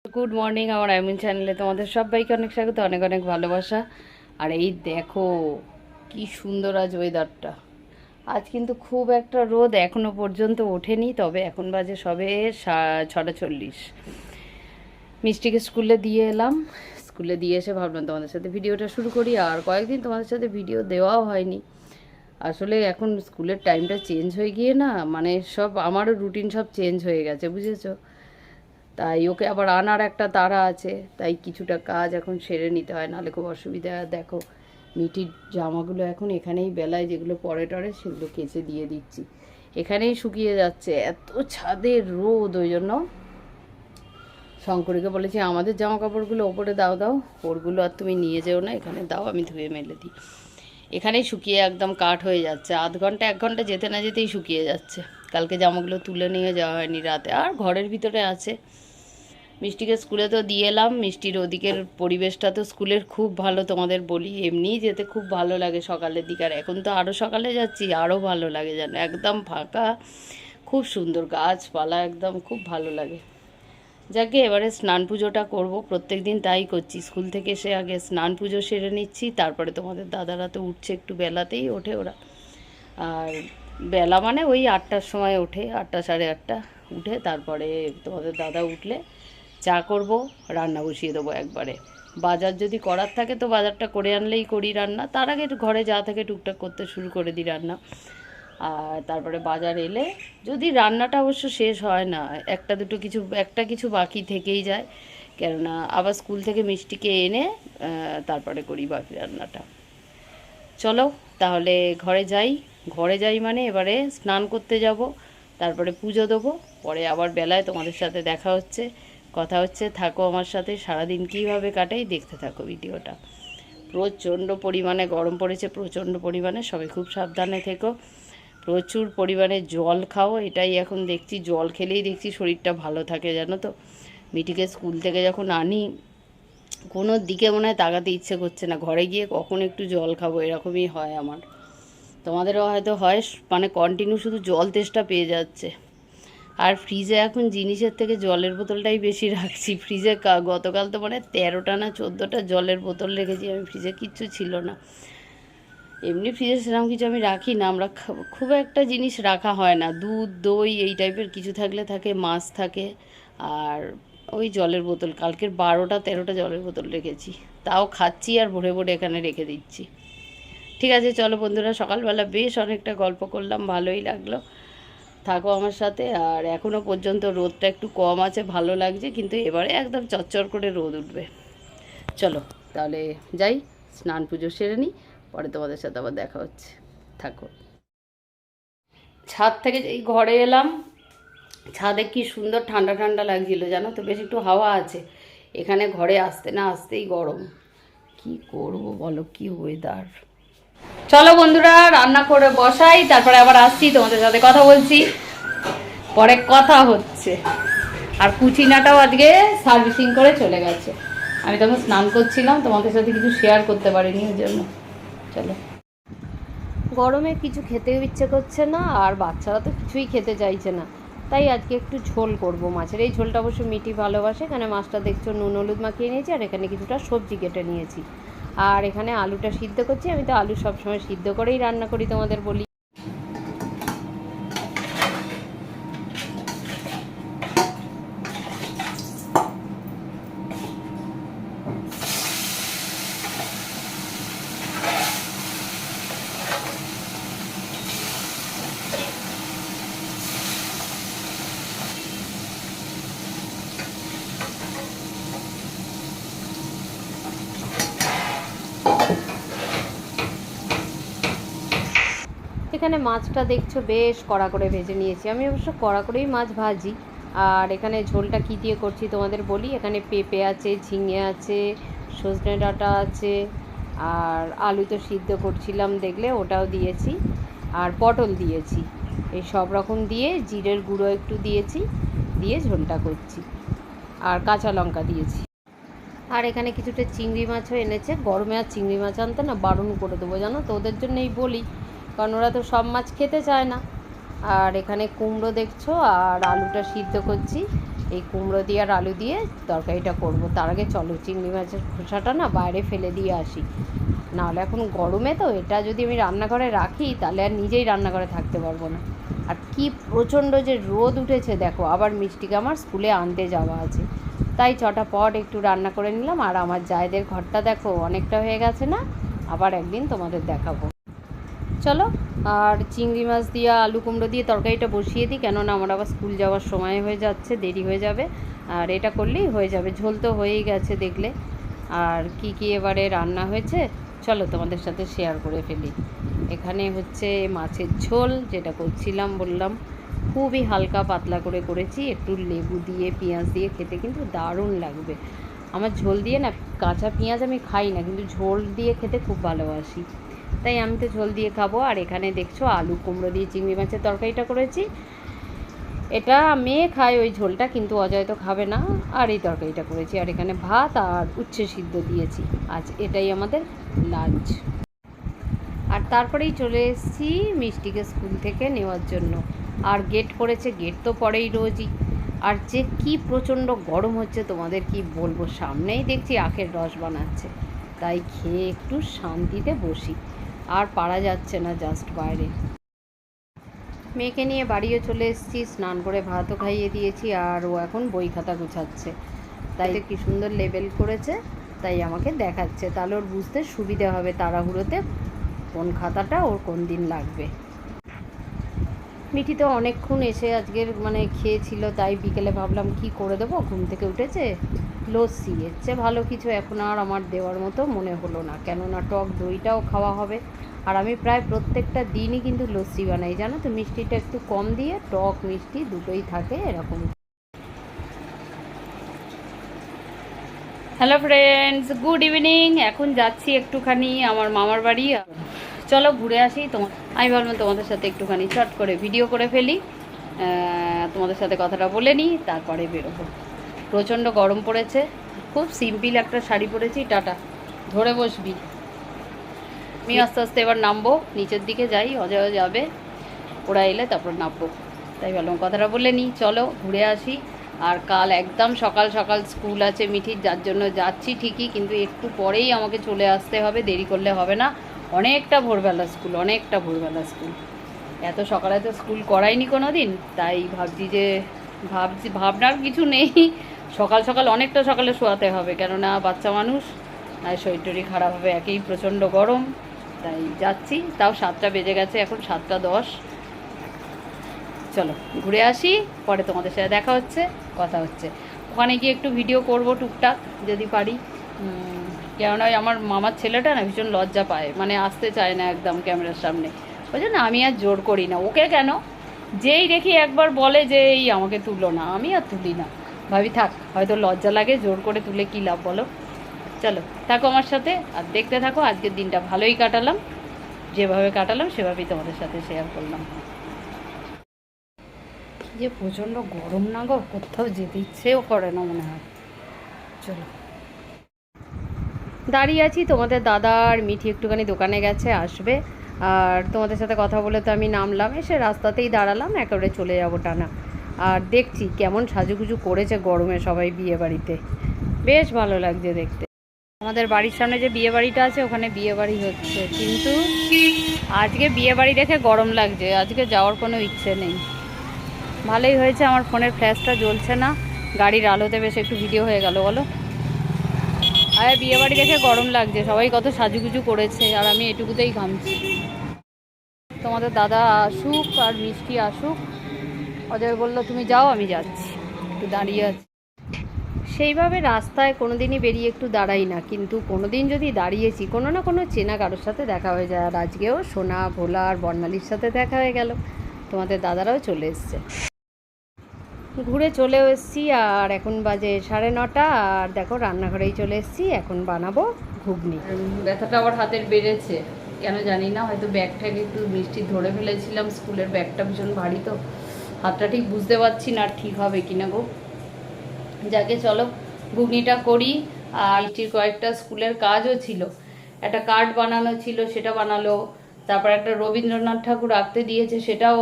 Good morning আমার Imin চ্যানেলে তোমাদের সবাইকে অনেক স্বাগত, অনেক অনেক ভালোবাসা। আর এই দেখো কি সুন্দর আজ ওয়েদারটা। আজ কিন্তু খুব একটা রোদ এখনো পর্যন্ত ওঠেনি, তবে এখন বাজে সবে 6:40। মিষ্টিকে স্কুলে দিয়ে এলাম, স্কুলে দিয়ে এসে ভাবলাম তোমাদের সাথে ভিডিওটা শুরু করি। আর কয়েকদিন তোমাদের সাথে ভিডিও দেওয়াও হয়নি, আসলে এখন স্কুলের টাইমটা চেঞ্জ হয়ে গিয়ে না, মানে সব আমারও রুটিন সব চেঞ্জ হয়ে গেছে, বুঝেছো। তাই ওকে আবার আনার একটা তাড়া আছে, তাই কিছুটা কাজ এখন সেরে নিতে হয়, নাহলে খুব অসুবিধা। দেখো মিটির জামাগুলো এখন এখানেই বেলায় যেগুলো পরে টরে সেগুলো কেচে দিয়ে দিচ্ছি, এখানেই শুকিয়ে যাচ্ছে, এত ছাদের রোদ। ওই জন্য শঙ্করীকে বলেছি আমাদের জামা কাপড়গুলো ওপরে দাও দাও, ওরগুলো আর তুমি নিয়ে যেও না, এখানে দাও, আমি ধুয়ে মেলে দিই। এখানেই শুকিয়ে একদম কাঠ হয়ে যাচ্ছে, আধ ঘন্টা 1 ঘন্টা যেতে না যেতেই শুকিয়ে যাচ্ছে। কালকে জামাগুলো তুলে নিয়ে যাওয়া হয়নি রাতে, আর ঘরের ভিতরে আছে। মিষ্টিকে স্কুলে তো দিয়ে এলাম, মিষ্টির ওদিকের পরিবেশটা তো স্কুলের খুব ভালো, তোমাদের বলি এমনিই যেতে খুব ভালো লাগে সকালের দিকে, আর এখন তো আরও সকালে যাচ্ছি আরও ভালো লাগে, জানো একদম ফাঁকা, খুব সুন্দর গাছপালা, একদম খুব ভালো লাগে। যাকে এবারে স্নান পুজোটা করব, প্রত্যেক দিন তাই করছি, স্কুল থেকে এসে আগে স্নান পুজো সেরে নিচ্ছি, তারপরে তোমাদের দাদারা তো উঠছে একটু বেলাতেই ওঠে ওরা, আর বেলা মানে ওই 8টার সময় ওঠে, 8টা সাড়ে 8টা উঠে, তারপরে তোমাদের দাদা উঠলে চা করব, রান্না বসিয়ে দেবো একবারে। বাজার যদি করার থাকে তো বাজারটা করে আনলেই করি রান্না, তার আগে ঘরে যা থাকে টুকটাক করতে শুরু করে দিই রান্না। আর তারপরে বাজার এলে যদি রান্নাটা অবশ্য শেষ হয় না, একটা কিছু বাকি থেকেই যায়, কেননা আবার স্কুল থেকে মিষ্টিকে এনে তারপরে করি বাকি রান্নাটা। চলো তাহলে ঘরে যাই মানে এবারে স্নান করতে যাব, তারপরে পুজো দেবো, পরে আবার বেলায় তোমাদের সাথে দেখা হচ্ছে, কথা হচ্ছে। থাকো আমার সাথে, সারাদিন কীভাবে কাটাই দেখতে থাকো ভিডিওটা। প্রচণ্ড পরিমাণে গরম পড়েছে, প্রচণ্ড পরিমাণে, সবাই খুব সাবধানে থেকো, প্রচুর পরিমাণে জল খাও, এটাই এখন দেখছি, জল খেলেই দেখছি শরীরটা ভালো থাকে, জানো তো। মিটিকে স্কুল থেকে যখন আনি কোনো দিকে মনে হয় তাকাতে ইচ্ছে করছে না, ঘরে গিয়ে কখন একটু জল খাবো এরকমই হয় আমার। তোমাদেরও হয়তো হয়, মানে কন্টিনিউ শুধু জল তেষ্টা পেয়ে যাচ্ছে। আর ফ্রিজে এখন জিনিসের থেকে জলের বোতলটাই বেশি রাখছি ফ্রিজে। গতকাল তো মানে 13টা না 14টা জলের বোতল রেখেছি আমি ফ্রিজে, কিচ্ছু ছিল না। এমনি ফ্রিজে সেরকম কিছু আমি রাখি না, আমরা খুব একটা জিনিস রাখা হয় না, দুধ দই এই টাইপের কিছু থাকলে থাকে, মাছ থাকে, আর ওই জলের বোতল কালকের 12টা 13টা জলের বোতল রেখেছি, তাও খাচ্ছি আর ভরে ভরে এখানে রেখে দিচ্ছি। ঠিক আছে চলো বন্ধুরা, সকালবেলা বেশ অনেকটা গল্প করলাম, ভালোই লাগলো, থাকো আমার সাথে। আর এখনও পর্যন্ত রোদটা একটু কম আছে, ভালো লাগছে, কিন্তু এবারে একদম চচ্চর করে রোদ উঠবে। চলো তাহলে যাই, স্নান পুজো সেরে নিই, পরে তোমাদের সাথে আবার দেখা হচ্ছে, থাকো। ছাদ থেকে এই ঘরে এলাম, ছাদে কি সুন্দর ঠান্ডা ঠান্ডা লাগছিল, জানো তো, বেশ একটু হাওয়া আছে। এখানে ঘরে আসতে না আসতেই গরম, কি করব বলো, কি ওয়েদার। চলো বন্ধুরা রান্না করে বসাই, তারপরে আবার আসছি, তোমাদের সাথে কথা বলছি, পরে কথা হচ্ছে। আর কুচিনাটাও আজকে সার্ভিসিং করে চলে গেছে, আমি তখন স্নান করছিলাম, তোমাদের সাথে কিছু শেয়ার করতে পারিনি ওই জন্য। চলো, গরমে কিছু খেতেও ইচ্ছে করছে না, আর বাচ্চারা তো কিছুই খেতে চাইছে না, তাই আজকে একটু ঝোল করব মাছের। এই ঝোলটা অবশ্য মিটি ভালোবাসে, এখানে মাছটা দেখছো নুন হলুদ মাখিয়ে নিয়েছি, আর এখানে কিছুটা সবজি কেটে নিয়েছি, আর এখানে আলুটা সিদ্ধ করছি। আমি তো আলু সবসময় সিদ্ধ করেই রান্না করি, তোমাদের বলি। এখানে মাছটা দেখছো বেশ কড়া করে ভেজে নিয়েছি, আমি অবশ্য কড়া করেই মাছ ভাজি। আর এখানে ঝোলটা কী দিয়ে করছি তোমাদের বলি, এখানে পেঁপে আছে, ঝিঙে আছে, সজনে ডাঁটা আছে, আর আলু তো সিদ্ধ করছিলাম দেখলে ওটাও দিয়েছি, আর পটল দিয়েছি, এই সব রকম দিয়ে জিরের গুঁড়ো একটু দিয়েছি, দিয়ে ঝোলটা করছি, আর কাঁচা লঙ্কা দিয়েছি। আর এখানে কিছুটা চিংড়ি মাছও এনেছে, গরমে আর চিংড়ি মাছ আনতে না বারণ করে দেবো, জানো তো, ওদের জন্যই বলি, কারণ ওরা তো সব মাছ খেতে চায় না। আর এখানে কুমড়ো দেখছো, আর আলুটা সিদ্ধ করছি, এই কুমড়ো দিয়ে আর আলু দিয়ে তরকারিটা করব। তার আগে চলো চিংড়ি মাছের খোসাটা না বাইরে ফেলে দিয়ে আসি, নাহলে এখন গরমে তো এটা যদি আমি রান্নাঘরে রাখি তাহলে আর নিজেই রান্নাঘরে থাকতে পারবো না। আর কি প্রচণ্ড যে রোদ উঠেছে দেখো, আবার মিষ্টিকে আমার স্কুলে আনতে যাওয়া আছে, তাই চটাপট একটু রান্না করে নিলাম। আর আমার জায়েদের ঘরটা দেখো অনেকটা হয়ে গেছে না, আবার একদিন তোমাদের দেখাবো। চলো আর চিংড়ি মাছ দিয়ে আলু কুমড়ো দিয়ে তরকারিটা বসিয়ে দিই, কেননা আমার আবার স্কুল যাওয়ার সময় হয়ে যাচ্ছে, দেরি হয়ে যাবে। আর এটা করলেই হয়ে যাবে, ঝোল তো হয়েই গেছে দেখলে। আর কি কি এবারে রান্না হয়েছে চলো তোমাদের সাথে শেয়ার করে ফেলি। এখানে হচ্ছে মাছের ঝোল, যেটা করছিলাম বললাম, খুবই হালকা পাতলা করে করেছি, একটু লেবু দিয়ে পেঁয়াজ দিয়ে খেতে কিন্তু দারুণ লাগবে। আমার ঝোল দিয়ে না, কাঁচা পেঁয়াজ আমি খাই না, কিন্তু ঝোল দিয়ে খেতে খুব ভালোবাসি, তাই আমি তো ঝোল দিয়ে খাবো। আর এখানে দেখছো আলু কুমড়ো দিয়ে চিংড়ি মাছের তরকারিটা করেছি, এটা মেয়ে খায় ওই ঝোলটা, কিন্তু অজয় তো খাবে না। আর এই তরকারিটা করেছি, আর এখানে ভাত আর উচ্ছে সিদ্ধ দিয়েছি। আজ এটাই আমাদের লাঞ্চ। আর তারপরেই চলে এসেছি মিষ্টিকে স্কুল থেকে নেওয়ার জন্য। আর গেট পড়েছে, গেট তো পড়েই রোজই। আর যে কি প্রচণ্ড গরম হচ্ছে তোমাদের কি বলবো, সামনেই দেখছি আখের রস বানাচ্ছে, তাই খেয়ে একটু শান্তিতে বসি। আর পারা যাচ্ছে না জাস্ট বাইরে। মেয়েকে নিয়ে বাড়িও চলে এসেছি, স্নান করে ভাতও খাইয়ে দিয়েছি, আর ও এখন বই খাতা গুছাচ্ছে। তাই কি সুন্দর লেবেল করেছে, তাই আমাকে দেখাচ্ছে, তাহলে ওর বুঝতে সুবিধে হবে তাড়াহুড়োতে কোন খাতাটা ওর কোন দিন লাগবে। মিঠি তো অনেকক্ষণ এসে আজকের খেয়েছিল, তাই বিকেলে ভাবলাম কি করে দেবো, ঘুম থেকে উঠেছে লস্যি, এর চেয়ে ভালো কিছু এখন আর আমার দেওয়ার মতো মনে হলো না, কেননা টক দইটাও খাওয়া হবে। আর আমি প্রায় প্রত্যেকটা দিনই কিন্তু লস্যি বানাই, জানো তো, মিষ্টিটা একটু কম দিয়ে, টক মিষ্টি দুটোই থাকে এরকম। Hello friends, good evening. এখন যাচ্ছি একটুখানি আমার মামার বাড়ি, চলো ঘুরে আসি। আমি ভাবলাম তোমাদের সাথে একটুখানি চট করে ভিডিও করে ফেলি, তোমাদের সাথে কথাটা বলে নিই, তারপরে বেরোবো। প্রচণ্ড গরম পড়েছে, খুব সিম্পল একটা শাড়ি পরেছি, টাটা ধরে বসবি। আমি আস্তে আস্তে এবার নামবো, নিচের দিকে যাই, অজয় যাবে, ওরা এলে তারপর নামবো, তাই ভাবলাম কথাটা বলে নিই, চলো ঘুরে আসি। আর কাল একদম সকাল সকাল স্কুল আছে মিঠির, যার জন্য যাচ্ছি ঠিকই, কিন্তু একটু পরেই আমাকে চলে আসতে হবে, দেরি করলে হবে না। অনেকটা ভোরবেলা স্কুল, অনেকটা ভোরবেলা স্কুল, এত সকালে তো স্কুল করাইনি কোনো দিন, তাই ভাবনার কিছু নেই, সকাল সকাল অনেকটা সকালে শোয়াতে হবে, কেননা বাচ্চা মানুষ, আর শরীর টরীর খারাপ হবে, একেই প্রচণ্ড গরম, তাই যাচ্ছি। তাও 7টা বেজে গেছে, এখন 7টা 10। চলো ঘুরে আসি, পরে তোমাদের সাথে দেখা হচ্ছে, কথা হচ্ছে। ওখানে গিয়ে একটু ভিডিও করব টুকটাক যদি পারি, কেননা আমার মামার ছেলেটা না ভীষণ লজ্জা পায়, আসতে চায় না একদম ক্যামেরার সামনে, ওই জন্য আমি আর জোর করি না ওকে। কেন, যেই দেখি একবার বলে যে এই আমাকে তুলো না, আমি আর তুলি না, ভাবি থাক, হয়তো লজ্জা লাগে, জোর করে তুলে কী লাভ বলো। চলো থাকো আমার সাথে আর দেখতে থাকো। আজকের দিনটা ভালোই কাটালাম, যেভাবে কাটালাম সেভাবেই তোমাদের সাথে শেয়ার করলাম। যে প্রচণ্ড গরম না গো, কোথাও যেতে ইচ্ছেও করে না মনে হয়। চলো দাঁড়িয়ে আছি, তোমাদের দাদা আর মিঠি একটুখানি দোকানে গেছে, আসবে। আর তোমাদের সাথে কথা বলে তো আমি নামলাম, এসে রাস্তাতেই দাঁড়ালাম, একেবারে চলে যাবো টানা। আর দেখছি কেমন সাজুগুজু করেছে গরমে সবাই বিয়ে বাড়িতে, বেশ ভালো লাগছে দেখতে। আমাদের বাড়ির সামনে যে বিয়ে বাড়িটা আছে, ওখানে বিয়ে বাড়ি হচ্ছে, কিন্তু আজকে বিয়ে বাড়ি দেখে গরম লাগছে, আজকে যাওয়ার কোনো ইচ্ছে নেই। ভালোই হয়েছে আমার ফোনের ফ্ল্যাশটা জ্বলছে না, গাড়ির আলোতে বেশ একটু ভিডিও হয়ে গেল বলো। আর বিয়ে বাড়ি দেখে গরম লাগছে, সবাই কত সাজুগুজু করেছে, আর আমি এটুকুতেই ঘামছি। তোমাদের দাদা আসুক আর মিষ্টি আসুক, অজয় বললো তুমি যাও, আমি যাচ্ছি, একটু দাঁড়িয়ে আছি। সেইভাবে রাস্তায় কোনো দিনই বেরিয়ে একটু দাঁড়াই না, কিন্তু কোনো দিন যদি দাঁড়িয়েছি, কোনো না কোনো চেনা কারোর সাথে দেখা হয়ে যায়। আর আজকেও সোনা, ভোলা আর বর্ণালীর সাথে দেখা হয়ে গেল, তোমাদের দাদারাও চলে এসছে। ঘুরে চলেও এসেছি, আর এখন বাজে 9:30। আর দেখো রান্নাঘরেই চলে এসেছি, এখন বানাবো ঘুগনি। ব্যথাটা আবার হাতের বেড়েছে, কেন জানি না, হয়তো ব্যাগটাকে একটু মিষ্টি ধরে ফেলেছিলাম, স্কুলের ব্যাগটা ভীষণ ভারী, তো হাতটা ঠিক বুঝতে পারছি না আর ঠিক হবে কিনা গো। যাকে চলো ঘুগনিটা করি। আর মিষ্টির কয়েকটা স্কুলের কাজও ছিল, একটা কার্ড বানানো ছিল, সেটা বানালো। তারপর একটা রবীন্দ্রনাথ ঠাকুর আঁকতে দিয়েছে, সেটাও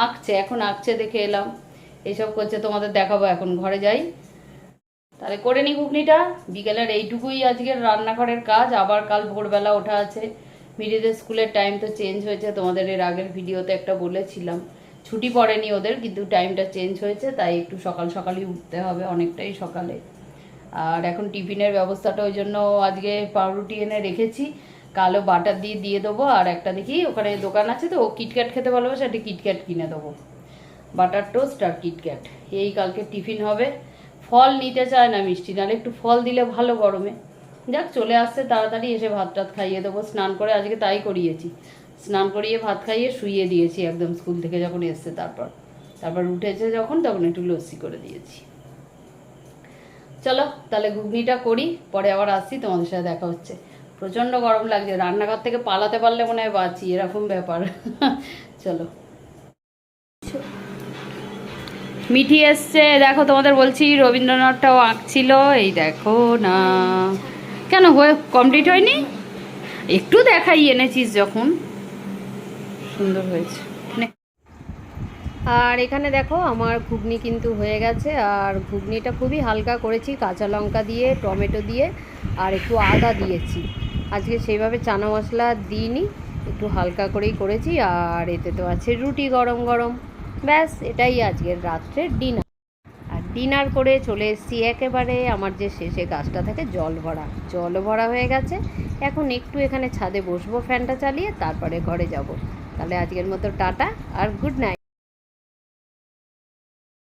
আঁকছে, এখন আঁকছে দেখে এলাম। এইসব করছে, তোমাদের দেখাবো। এখন ঘরে যাই, তাহলে করে নি ঘুগনিটা। বিকেলের এইটুকুই আজকের রান্নাঘরের কাজ। আবার কাল ভোরবেলা ওঠা আছে। মিডিদের স্কুলের টাইম তো চেঞ্জ হয়েছে, তোমাদের এর আগের ভিডিওতে একটা বলেছিলাম। ছুটি পড়েনি ওদের, কিন্তু টাইমটা চেঞ্জ হয়েছে, তাই একটু সকাল সকালই উঠতে হবে, অনেকটাই সকালে। আর এখন টিফিনের ব্যবস্থাটা ওই জন্য আজকে পাউরুটি এনে রেখেছি, কালো বাটার দিয়ে দিয়ে দেবো। আর একটা দেখি ওখানে দোকান আছে তো, ও কিটক্যাট খেতে ভালোবাসে, একটা কিটক্যাট কিনে দেবো, বাটার টোস্ট আর কিটক্যাট। এই কালকে টিফিন হবে। ফল নিতে চায় না মিষ্টি, নাহলে একটু ফল দিলে ভালো গরমে। যাক, চলে আসছে তাড়াতাড়ি, এসে ভাত টাত খাইয়ে দেবো। স্নান করে আজকে তাই করিয়েছি, স্নান করিয়ে ভাত খাইয়ে শুইয়ে দিয়েছি একদম, স্কুল থেকে যখন এসছে। তারপর উঠেছে যখন, তখন একটু লস্যি করে দিয়েছি। চলো তাহলে ঘুগনিটা করি, পরে আবার আসছি, তোমাদের সাথে দেখা হচ্ছে। প্রচণ্ড গরম লাগছে, রান্নাঘর থেকে পালাতে পারলে মনে হয় বাঁচি, এরকম ব্যাপার। চলো। মিঠি এসছে, দেখো তোমাদের বলছি রবীন্দ্রনাথটাও আঁকছিল, এই দেখো না। কেন হয়ে কমপ্লিট হয়নি? একটু দেখাই এনেছিস যখন, সুন্দর হয়েছে। আর এখানে দেখো আমার ঘুগনি কিন্তু হয়ে গেছে। আর ঘুগনিটা খুবই হালকা করেছি, কাঁচা লঙ্কা দিয়ে, টমেটো দিয়ে, আর একটু আদা দিয়েছি। আজকে সেইভাবে চানা মশলা দিইনি, একটু হালকা করেই করেছি। আর এতে তো আছে রুটি গরম গরম। ব্যাস, এটাই আজকের রাত্রের ডিনার। আর ডিনার করে চলে এসেছি একেবারে আমার যে শেষে গাছটা থাকে জল ভরা হয়ে গেছে। এখন একটু এখানে ছাদে বসবো ফ্যানটা চালিয়ে, তারপরে ঘরে যাব। তাহলে আজকের মতো টাটা আর গুড নাইট।